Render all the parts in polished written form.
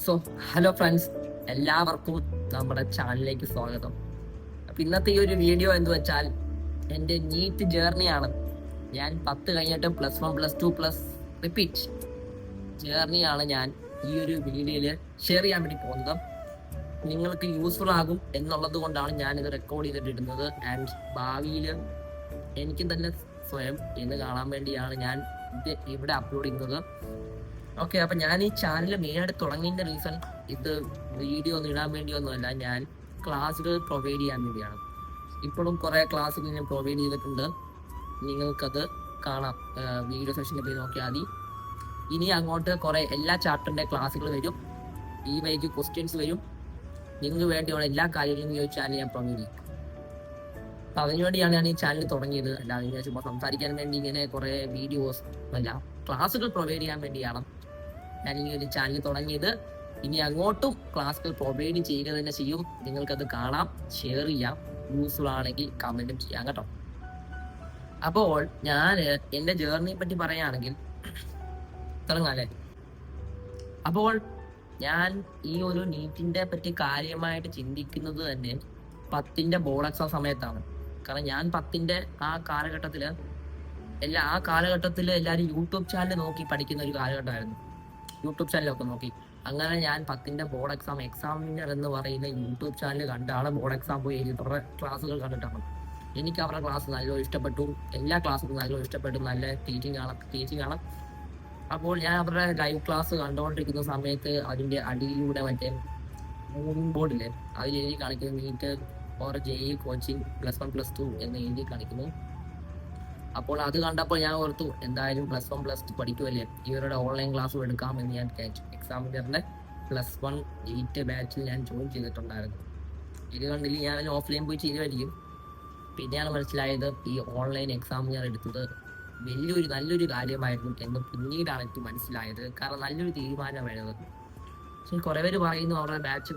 So hello friends, എല്ലാവർക്കും നമ്മുടെ ചാനലിലേക്ക് സ്വാഗതം. അപ്പം ഇന്നത്തെ ഈ ഒരു വീഡിയോ എന്ന് വെച്ചാൽ എൻ്റെ നീറ്റ് ജേർണിയാണ്. ഞാൻ 10 കഴിഞ്ഞിട്ട് +1 +2 പ്ലസ് റിപ്പീറ്റ് ജേർണിയാണ് ഞാൻ ഈ ഒരു വീഡിയോയിൽ ഷെയർ ചെയ്യാൻ വേണ്ടി പോകുന്നത്. നിങ്ങൾക്ക് യൂസ്ഫുൾ ആകും എന്നുള്ളത് കൊണ്ടാണ് ഞാനിത് റെക്കോർഡ് ചെയ്തിട്ടിടുന്നത്. ആൻഡ് ഭാവിയിൽ എനിക്കും തന്നെ സ്വയം എന്ന് കാണാൻ വേണ്ടിയാണ് ഞാൻ ഇത് ഇവിടെ അപ്ലോഡ് ചെയ്യുന്നത്. ഓക്കെ, അപ്പം ഞാൻ ഈ ചാനൽ മെയിനായിട്ട് തുടങ്ങിയതിൻ്റെ റീസൺ ഇത് വീഡിയോ ഒന്നും ഇടാൻ വേണ്ടിയൊന്നുമല്ല, ഞാൻ ക്ലാസ്സുകൾ പ്രൊവൈഡ് ചെയ്യാൻ വേണ്ടിയാണ്. ഇപ്പോഴും കുറേ ക്ലാസ്സുകൾ ഞാൻ പ്രൊവൈഡ് ചെയ്തിട്ടുണ്ട്, നിങ്ങൾക്കത് കാണാം. വീഡിയോ സെഷനിൽ പോയി നോക്കിയാൽ മതി. ഇനി അങ്ങോട്ട് കുറേ എല്ലാ ചാപ്റ്ററിൻ്റെ ക്ലാസ്സുകൾ വരും, ഈ വഴിക്ക് ക്വസ്റ്റ്യൻസ് വരും. നിങ്ങൾക്ക് വേണ്ടിയുള്ള എല്ലാ കാര്യങ്ങളും ഈ ഒരു ചാനൽ ഞാൻ പ്രൊവൈഡ് ചെയ്യും. അപ്പം അതിനുവേണ്ടിയാണ് ഞാൻ ഈ ചാനൽ തുടങ്ങിയത്. അല്ലാതെ ഞാൻ ചുമ്മാ സംസാരിക്കാൻ വേണ്ടി ഇങ്ങനെ കുറേ വീഡിയോസ് അല്ല, ക്ലാസ്സുകൾ പ്രൊവൈഡ് ചെയ്യാൻ വേണ്ടിയാണ് ഞാൻ ഈ ഒരു ചാനൽ തുടങ്ങിയത്. ഇനി അങ്ങോട്ടും ക്ലാസ്സുകൾ പ്രൊവൈഡ് ചെയ്യുക തന്നെ ചെയ്യും. നിങ്ങൾക്കത് കാണാം, ഷെയർ ചെയ്യാം, യൂസ്ഫുൾ ആണെങ്കിൽ കമൻറ്റും ചെയ്യാം കേട്ടോ. അപ്പോൾ ഞാൻ എൻ്റെ ജേർണിയെ പറ്റി പറയുകയാണെങ്കിൽ തുടങ്ങാല്ലേ. അപ്പോൾ ഞാൻ ഈ ഒരു നീറ്റിൻ്റെ പറ്റി കാര്യമായിട്ട് ചിന്തിക്കുന്നത് തന്നെ 10ൻ്റെ ബോർഡ് എക്സാം സമയത്താണ്. കാരണം ഞാൻ 10ൻ്റെ ആ കാലഘട്ടത്തിൽ എല്ലാവരും യൂട്യൂബ് ചാനൽ നോക്കി പഠിക്കുന്ന ഒരു കാലഘട്ടമായിരുന്നു. യൂട്യൂബ് ചാനലൊക്കെ നോക്കി അങ്ങനെ ഞാൻ 10ൻ്റെ ബോർഡ് എക്സാമിനർ എന്ന് പറയുന്ന യൂട്യൂബ് ചാനൽ കണ്ടാണ് ബോർഡ് എക്സാം പോയി എഴുതി. അവരുടെ ക്ലാസ്സുകൾ കണ്ടിട്ടാണ് എനിക്ക് അവരുടെ ക്ലാസ് നല്ലോണം ഇഷ്ടപ്പെട്ടു. എല്ലാ ക്ലാസ്സും നല്ലോണം ഇഷ്ടപ്പെട്ടു. നല്ല ടീച്ചിങ് ആണ്. അപ്പോൾ ഞാൻ അവരുടെ ലൈവ് ക്ലാസ് കണ്ടുകൊണ്ടിരിക്കുന്ന സമയത്ത് അതിൻ്റെ അടിയിലൂടെ മറ്റേ മൂവിങ് ബോർഡിൽ അതിൽ എഴുതി കാണിക്കുന്നത് നീറ്റ് ഓർ JEE കോച്ചിങ് +1 +2 എന്ന് എഴുതി കാണിക്കുന്നു. അപ്പോൾ അത് കണ്ടപ്പോൾ ഞാൻ ഓർത്തു, എന്തായാലും +1 +2 പഠിക്കുമല്ലേ, ഇവരുടെ ഓൺലൈൻ ക്ലാസ്സും എടുക്കാമെന്ന് ഞാൻ വിചാരിച്ചു. എക്സാമിനറിൻ്റെ +1 8 ബാച്ചിൽ ഞാൻ ജോയിൻ ചെയ്തിട്ടുണ്ടായിരുന്നു. ഇത് കണ്ടില്ല, ഞാൻ ഓഫ്ലൈൻ പോയി ചെയ്യുമായിരിക്കും. പിന്നെയാണ് മനസ്സിലായത് ഈ ഓൺലൈൻ എക്സാമിനർ എടുത്തത് നല്ലൊരു കാര്യമായിരുന്നു എന്ന് പിന്നീടാണ് എനിക്ക് മനസ്സിലായത്. കാരണം നല്ലൊരു തീരുമാനമായിരുന്നു. പക്ഷെ കുറേ പേര് പറയുന്നു അവരുടെ ബാച്ച്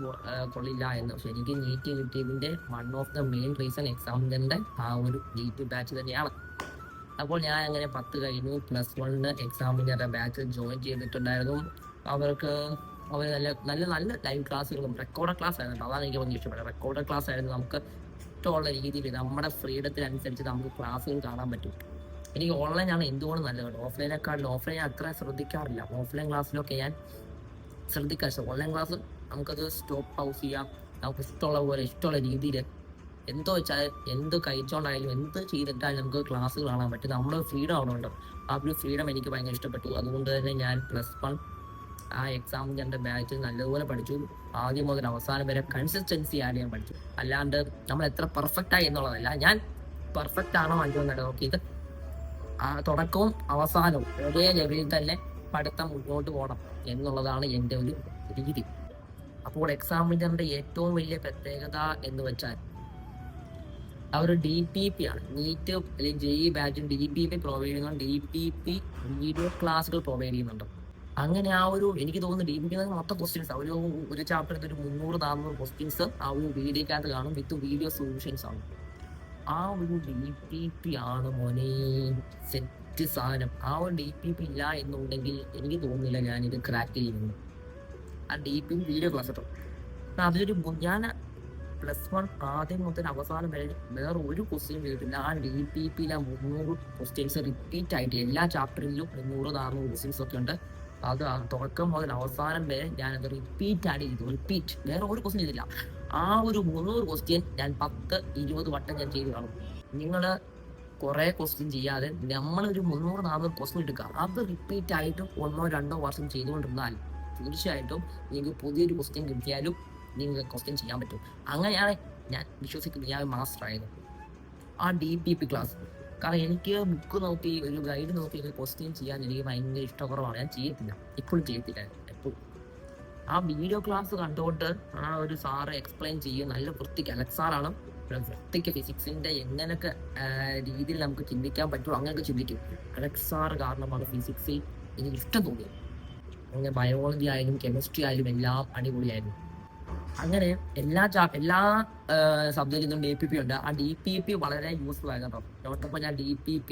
കൊള്ളില്ല എന്ന്. പക്ഷെ എനിക്ക് നീറ്റ് കിട്ടിയതിൻ്റെ one of the main reason എക്സാമിനറിൻ്റെ ആ ഒരു നീറ്റ് ബാച്ച് തന്നെയാണ്. അപ്പോൾ ഞാൻ അങ്ങനെ 10 കഴിഞ്ഞു, +1 എക്സാമിനറുടെ ബാച്ച് ജോയിൻ ചെയ്തിട്ടുണ്ടായിരുന്നു. അവർ നല്ല ലൈവ് ക്ലാസ്സുകളും റെക്കോർഡ് ക്ലാസ് ആയിരുന്നു. അതാണ് എനിക്ക് ഭയങ്കര ഇഷ്ടപ്പെട്ടത്. റെക്കോർഡ് ക്ലാസ് ആയിരുന്നു. നമുക്ക് ഇഷ്ടമുള്ള രീതിയിൽ നമ്മുടെ ഫ്രീഡത്തിനനുസരിച്ച് നമുക്ക് ക്ലാസ്സുകൾ കാണാൻ പറ്റും. എനിക്ക് ഓൺലൈനാണ് എന്തുകൊണ്ട് നല്ലത്. ഓഫ്ലൈൻ അത്ര ശ്രദ്ധിക്കാറില്ല. ഓഫ്ലൈൻ ക്ലാസ്സിലൊക്കെ ഞാൻ ശ്രദ്ധിക്കാം. ഓൺലൈൻ ക്ലാസ് നമുക്കത് പൗസ് ചെയ്യാം. നമുക്ക് ഇഷ്ടമുള്ള പോലെ ഇഷ്ടമുള്ള രീതിയിൽ എന്തോ വെച്ചാൽ എന്ത് കഴിച്ചോണ്ടായാലും എന്ത് ചെയ്തിട്ടാലും നമുക്ക് ക്ലാസ്സുകൾ കാണാൻ പറ്റും. നമ്മുടെ ഫ്രീഡം അവിടെ ഉണ്ട്. ആ ഒരു ഫ്രീഡം എനിക്ക് ഭയങ്കര ഇഷ്ടപ്പെട്ടു. അതുകൊണ്ട് തന്നെ ഞാൻ +1 ആ എക്സാമിൻ്റെ ബാച്ച് നല്ലതുപോലെ പഠിച്ചു. ആദ്യം മുതൽ അവസാനം വരെ കൺസിസ്റ്റൻസി ആഡ് ചെയ്യാൻ പഠിച്ചു. അല്ലാണ്ട് നമ്മൾ എത്ര പെർഫെക്റ്റായി എന്നുള്ളതല്ല, ഞാൻ പെർഫെക്റ്റ് ആണോ അഞ്ചോ എന്നല്ല നോക്കിയത്. ആ തുടക്കവും അവസാനവും ഒരേ ലെവലിൽ തന്നെ പഠിത്തം മുന്നോട്ട് പോകണം എന്നുള്ളതാണ് എൻ്റെ ഒരു രീതി. അപ്പോൾ എക്സാമിനറിൻ്റെ ഏറ്റവും വലിയ പ്രത്യേകത എന്ന് വെച്ചാൽ അവർ DPP ആണ്. നീറ്റ് അല്ലെങ്കിൽ JEE ബാച്ചും DPP പ്രൊവൈഡ് ചെയ്യുന്നുണ്ട്. DPP വീഡിയോ ക്ലാസ്സുകൾ പ്രൊവൈഡ് ചെയ്യുന്നുണ്ട്. അങ്ങനെ ആ ഒരു എനിക്ക് തോന്നുന്നു DPP മൊത്തം ക്വസ്റ്റ്യൻസ് ഒരു ചാപ്റ്റർ ഒരു 300-400 ക്വസ്റ്റ്യൻസ് ആ ഒരു വീഡിയോക്കകത്ത് കാണും. വിത്ത് വീഡിയോ സൊല്യൂഷൻസ് ആണ്. ആ ഒരു DPP ആണ് മോനെ സെറ്റ് സാധനം. ആ ഒരു DPP ഇല്ല എന്നുണ്ടെങ്കിൽ എനിക്ക് തോന്നുന്നില്ല ഞാനിത് ക്രാക്ക് ചെയ്യുന്നു. ആ DPP വീഡിയോ ക്ലാസ് കേട്ടോ. അതിലൊരു ഞാൻ +1 ആദ്യം മുതൽ അവസാനം വരെ വേറെ ഒരു ക്വസ്റ്റ്യൻ ചെയ്തിട്ടില്ല. ആ DPPയിലെ 300 ക്വസ്റ്റ്യൻസ് റിപ്പീറ്റ് ആയിട്ട് എല്ലാ ചാപ്റ്ററിലും 300-400 ക്വസ്റ്റ്യൻസ് ഒക്കെ ഉണ്ട്. അത് തുടക്കം മുതൽ അവസാനം വരെ ഞാനത് റിപ്പീറ്റ് ആഡ് ചെയ്തു. വേറെ ഒരു ക്വസ്റ്റ്യൻ ചെയ്തില്ല. ആ ഒരു 300 ക്വസ്റ്റ്യൻ ഞാൻ 10-20 വട്ടം ഞാൻ ചെയ്ത് കാണും. നിങ്ങൾ കുറേ ക്വസ്റ്റ്യൻ ചെയ്യാതെ നമ്മളൊരു 300-400 ക്വസ്റ്റ്യൻ എടുക്കുക. അത് റിപ്പീറ്റ് ആയിട്ട് 1-2 വർഷം ചെയ്തുകൊണ്ടിരുന്നാൽ തീർച്ചയായിട്ടും നിങ്ങൾക്ക് പുതിയൊരു ക്വസ്റ്റ്യൻ കിട്ടിയാലും നിങ്ങൾക്ക് ക്വസ്റ്റ്യൻ ചെയ്യാൻ പറ്റും. അങ്ങനെയാണ് ഞാൻ വിശ്വസിക്കുന്നത്. ഞാൻ മാസ്റ്റർ ആയത് ആ DPP ക്ലാസ്. കാരണം എനിക്ക് ബുക്ക് നോക്കി ഒരു ഗൈഡ് നോക്കി ഒരു ക്വസ്റ്റ്യൻ ചെയ്യാൻ എനിക്ക് ഭയങ്കര ഇഷ്ടക്കുറവാണ്. ഞാൻ ചെയ്യത്തില്ല, ഇപ്പോഴും ചെയ്യത്തില്ല. എപ്പോഴും ആ വീഡിയോ ക്ലാസ് കണ്ടുകൊണ്ട് ആ ഒരു സാറ് എക്സ്പ്ലെയിൻ ചെയ്യും. നല്ല വൃത്തിക്ക് അലക്സാറാണ്. വൃത്തിക്ക് ഫിസിക്സിൻ്റെ എങ്ങനെയൊക്കെ രീതിയിൽ നമുക്ക് ചിന്തിക്കാൻ പറ്റുമോ അങ്ങനെയൊക്കെ ചിന്തിക്കും. അലക്സാറ് കാരണമാണ് ഫിസിക്സിൽ എനിക്ക് ഇഷ്ടം തോന്നിയത്. അങ്ങനെ ബയോളജി ആയാലും കെമിസ്ട്രി ആയാലും എല്ലാം അടിപൊളിയായിരുന്നു. അങ്ങനെ എല്ലാ സബ്ജക്റ്റിൽ നിന്നും DPP ഉണ്ട്. ആ DPP വളരെ യൂസ്ഫുൾ ആയിരുന്നു കേട്ടോ. നോട്ടപ്പോൾ ഞാൻ DPP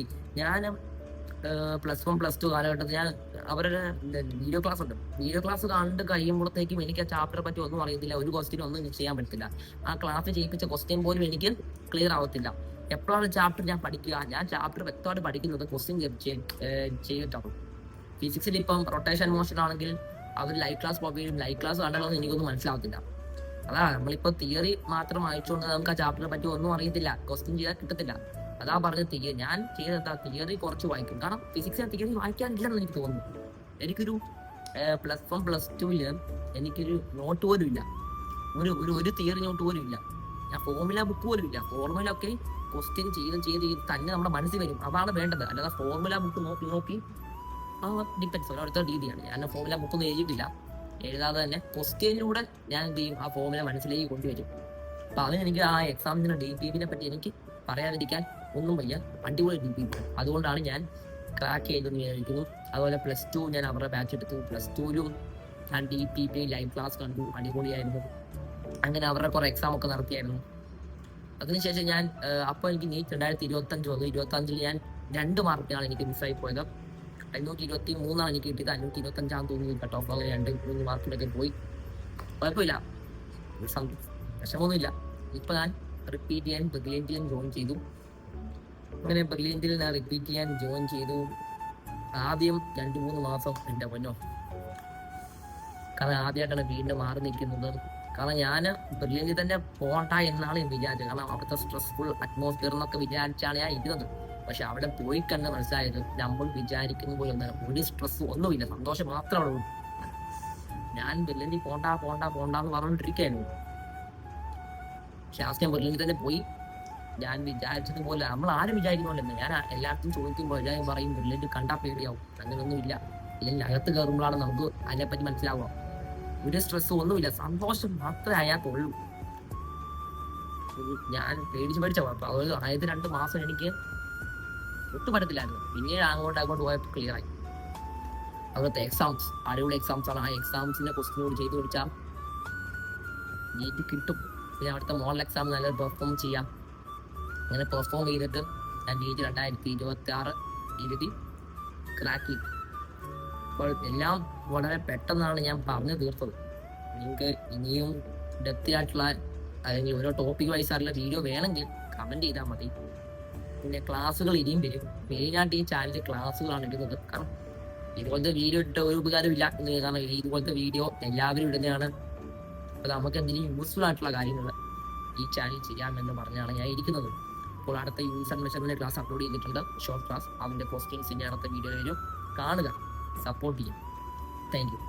+1 +2 കാലഘട്ടത്തിൽ ഞാൻ അവരുടെ വീഡിയോ ക്ലാസ് ഉണ്ട്. വീഡിയോ ക്ലാസ് കണ്ട് കഴിയുമ്പോഴത്തേക്കും എനിക്ക് ആ ചാപ്റ്ററെ പറ്റി ഒന്നും അറിയത്തില്ല. ഒരു ക്വസ്റ്റ്യൻ ഒന്നും ചെയ്യാൻ പറ്റത്തില്ല. ആ ക്ലാസ് ചെയ്യിപ്പിച്ച ക്വസ്റ്റ്യൻ പോലും എനിക്ക് ക്ലിയർ ആവത്തില്ല. എപ്പോഴാണ് ചാപ്റ്റർ ഞാൻ പഠിക്കുക? ഞാൻ ചാപ്റ്റർ വ്യക്തമായിട്ട് പഠിക്കുന്നത് ക്വസ്റ്റ്യൻ ചെയ്തിട്ടാണ്. ഫിസിക്സിൽ ഇപ്പം റൊട്ടേഷൻ മോഷൻ ആണെങ്കിൽ അവർ ലൈവ് ക്ലാസ് പ്രൊവൈഡ് ചെയ്യും. ലൈവ് ക്ലാസ് കണ്ടാലൊന്നും എനിക്കൊന്നും മനസ്സിലാവത്തില്ല. അതാ നമ്മളിപ്പോൾ തിയറി മാത്രം വായിച്ചുകൊണ്ട് നമുക്ക് ആ ചാപ്റ്ററെ പറ്റി ഒന്നും അറിയത്തില്ല. ക്വസ്റ്റ്യൻ ചെയ്താൽ കിട്ടത്തില്ല. അതാ പറഞ്ഞ തിയറി ഞാൻ ചെയ്തെന്താ തിയറി കുറച്ച് വായിക്കും. കാരണം ഫിസിക്സ് തിയറി വായിക്കാനില്ലെന്ന് എനിക്ക് തോന്നുന്നു. എനിക്കൊരു +1 +2 എനിക്കൊരു നോട്ട് പോലും ഇല്ല. ഒരു തിയറി നോട്ട് പോലും ഇല്ല. ഞാൻ ഫോർമുല ബുക്ക് പോലും ഇല്ല. ഫോർമുല ഒക്കെ ക്വസ്റ്റ്യൻ ചെയ്ത് തന്നെ നമ്മുടെ മനസ്സിൽ വരും. അതാണ് വേണ്ടത്. അല്ലാതെ ഫോർമുല ബുക്ക് നോക്കി ഡിപ്പെൻസ് ഓരോരുത്തരുടെ രീതിയാണ്. ഞാൻ ഫോർമുല ബുക്കൊന്നും എഴുതിയിട്ടില്ല. എഴുതാതെ തന്നെ ക്വസ്റ്റ്യനിലൂടെ ഞാൻ എന്ത് ചെയ്യും, ആ ഫോർമുല മനസ്സിലേക്ക് കൊണ്ടുവരും. അപ്പം അതിനെനിക്ക് ആ എക്സാമിൻ്റെ DPPനെ പറ്റി എനിക്ക് പറയാതിരിക്കാൻ ഒന്നും വയ്യ. അടിപൊളി DPP. അതുകൊണ്ടാണ് ഞാൻ ക്രാക്ക് ചെയ്തെന്ന് വിചാരിക്കുന്നു. അതുപോലെ +2 ഞാൻ അവരുടെ ബാച്ച് എടുത്തു. +2ലും ഞാൻ DPP ലൈവ് ക്ലാസ് കണ്ടു. അടിപൊളിയായിരുന്നു. അങ്ങനെ അവരുടെ കുറേ എക്സാം ഒക്കെ നടത്തിയായിരുന്നു. അതിനുശേഷം ഞാൻ അപ്പോൾ എനിക്ക് നീറ്റ് 2025 വന്നു. 2025 ഞാൻ 2 മാർക്കിനാണ് എനിക്ക് മിസ്സായി പോയത്. 523 എനിക്ക് കിട്ടിയത്. 525 തോന്നി കട്ട് ഓഫ്. അങ്ങനെ 2-3 മാർക്കിലൊക്കെ പോയി. കുഴപ്പമില്ല, വിഷമമൊന്നുമില്ല. ഇപ്പം ഞാൻ റിപ്പീറ്റ് ചെയ്യാൻ ബ്രില്യൻറ്റിൽ ജോയിൻ ചെയ്തു. അങ്ങനെ ബ്രില്യൻറ്റിൽ ഞാൻ റിപ്പീറ്റ് ചെയ്യാൻ ജോയിൻ ചെയ്തു. ആദ്യം 2-3 മാസം എൻ്റെ പൊന്നോ, കാരണം ആദ്യമായിട്ടാണ് വീണ്ടും മാറി നിൽക്കുന്നത്. കാരണം ഞാൻ ബ്രില്യൻറ്റിൽ തന്നെ പോകണ്ട എന്നാണ് വിചാരിച്ചത്. കാരണം അവിടുത്തെ സ്ട്രെസ്ഫുൾ അറ്റ്മോസ്ഫിയർ എന്നൊക്കെ വിചാരിച്ചാണ് ഞാൻ ഇരുന്നത്. പക്ഷെ അവിടെ പോയി കണ്ട് മനസ്സിലായത് നമ്മൾ വിചാരിക്കുന്ന പോലെ ഒരു സ്ട്രെസ് ഒന്നുമില്ല, സന്തോഷം മാത്രമേ ഉള്ളൂ. ഞാൻ ബ്രില്യൻറ്റിൽ പോണ്ടെന്ന് പറഞ്ഞുകൊണ്ടിരിക്കുകയായിരുന്നു. പക്ഷെ ലാസ്റ്റ് ഞാൻ ബ്രില്യൻറ്റിൽ തന്നെ പോയി. ഞാൻ വിചാരിച്ചതുപോലെ നമ്മൾ ആരും വിചാരിക്കുന്നില്ല. ഞാൻ എല്ലായിടത്തും ചോദിക്കുമ്പോൾ എല്ലാവരും പറയും ബ്രില്യൻറ്റ് കണ്ടാൽ പേടിയാവും. അങ്ങനെയൊന്നുമില്ല. ഇതിൻ്റെ അകത്ത് കയറുമ്പോഴാണ് നമുക്ക് അതിനെപ്പറ്റി മനസ്സിലാവുക. ഒരു സ്ട്രെസ്സും ഒന്നുമില്ല, സന്തോഷം മാത്രമേ അയാൾക്കുള്ളൂ. ഞാൻ പേടിച്ച് അപ്പോൾ ആദ്യത്തെ 2 മാസം എനിക്ക് ഒട്ടും പറ്റത്തില്ലായിരുന്നു. പിന്നീട് അങ്ങോട്ട് പോയപ്പോൾ ക്ലിയറായി. അവിടുത്തെ എക്സാംസ് അടിപൊളി എക്സാംസ് ആണ്. ആ എക്സാംസിന്റെ ക്വസ്റ്റ്യനോട് ചെയ്ത് പിടിച്ചാൽ നീറ്റ് കിട്ടും. പിന്നെ അവിടുത്തെ മോഡൽ എക്സാം നല്ല പെർഫോം ചെയ്യാം. അങ്ങനെ പെർഫോം ചെയ്തിട്ട് ഞാൻ നീറ്റ് 2026 എഴുതി ക്രാക്ക് ചെയ്തു. അപ്പോൾ എല്ലാം വളരെ പെട്ടെന്നാണ് ഞാൻ പറഞ്ഞു തീർത്തത്. നിങ്ങൾക്ക് ഇനിയും ഡെപ്തി ആയിട്ടുള്ള അല്ലെങ്കിൽ ഓരോ ടോപ്പിക് വൈസായിട്ടുള്ള വീഡിയോ വേണമെങ്കിൽ കമൻറ്റ് ചെയ്താൽ മതി. പിന്നെ ക്ലാസ്സുകൾ ഇനിയും വരും. മെയിനായിട്ട് ഈ ചാനലിൽ ക്ലാസ്സുകളാണ് ഇടുന്നത്. കാരണം ഇതുപോലത്തെ വീഡിയോ ഇട്ട ഒരു ഉപകാരമില്ല. കാരണം ഇതുപോലത്തെ വീഡിയോ എല്ലാവരും ഇടുന്നതാണ്. അപ്പോൾ നമുക്ക് എന്തെങ്കിലും യൂസ്ഫുൾ ആയിട്ടുള്ള കാര്യങ്ങൾ ഈ ചാനൽ ചെയ്യാമെന്ന് പറഞ്ഞാണ് ഞാൻ ഇരിക്കുന്നത്. അപ്പോൾ അടുത്ത use and measurement class upload ചെയ്തിട്ടുണ്ട്, ഷോർട്ട് ക്ലാസ്. അതിൻ്റെ ക്വസ്റ്റ്യൻസിൻ്റെ അടുത്ത വീഡിയോ വരും. കാണുക, സപ്പോർട്ട് ചെയ്യും. Thank you.